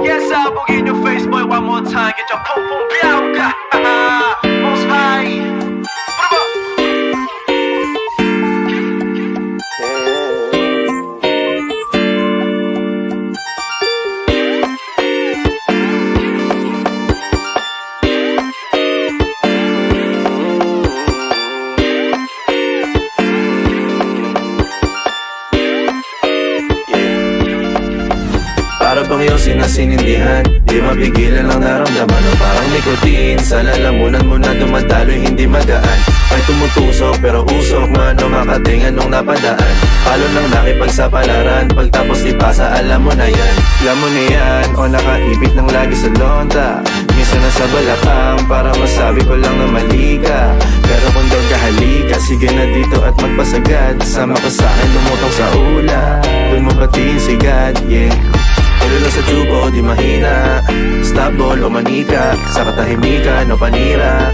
Yes, sabog in your face, boy, one more time. Get your pum pum biauka. Most high. Para bang iyong sinasinindihan, di mapigilan ang naramdaman o parang nikotin. Sa lalamunan mo na dumadaloy, hindi magaan. May tumutusok pero usok man o makatingan nung napadaan. Palo lang nakipagsapalaran, pagtapos ipasa alam mo na yan. Alam mo na yan o nakaipit lang lagi sa lonta. Minsan nasa balakang para masabi ko lang na mali ka. Pero kung doon ka halika, sige na dito at magpasagad. Sama ka sa'kin lumutang sa ula, doon mo batiin si God, yeah. Tuloy lang sa tubo, di mahina. Stop ball o manika, sa katahimikan o panira.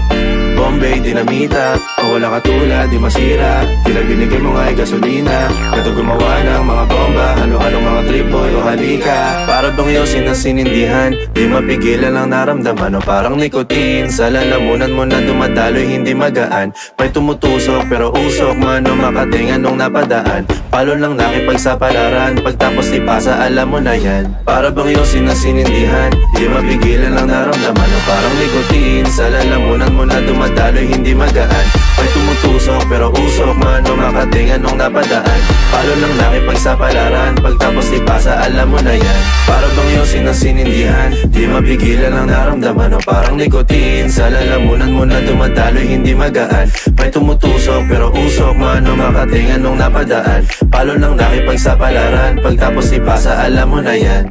Bombay, dinamita, o wala katulad, di masira. Tila binigay mo nga'y gasolina. Gato gumawa ng mga bomba, halo-halong mga trip boy o halika. Para bang iyong sinasinindihan, di mapigilan ang naramdaman o parang nikotin. Sa lalamunan mo na dumadaloy, hindi magaan. May tumutusok pero usok man o makatingan nung napadaan. Palo lang nakipagsapalaran, pagtapos ipasa alam mo na yan. Para bang iyong sinasinindihan, di mapigilan ang naramdaman o parang nikotin. Sa lalamunan mo na dumadaloy, hindi magaan. May tumutusok pero usok man o makatingan nung napadaan. Palo lang nakipagsapalaran, pagtapos ipasa alam mo na yan. Para bang iyong sinasinindihan, di mapigilan ang naramdaman o parang nikotin. Sa lalamunan mo na dumadaloy, hindi magaan. May tumutusok pero usok man o makatingan nung napadaan. Palo lang nakipagsapalaran, pagtapos ipasa alam mo na yan.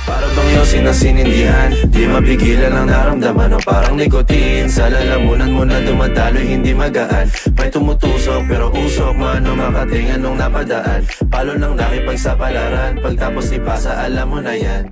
Para bang iyong sinasinindihan, di mapigilan ang naramdaman o parang nikotin. Sa lalamunan mo na dumadaloy, hindi magaan. May tumutusok pero usok man o makatingan nung napadaan. Palo lang nakipagsapalaran, pagtapos ipasa alam mo na yan.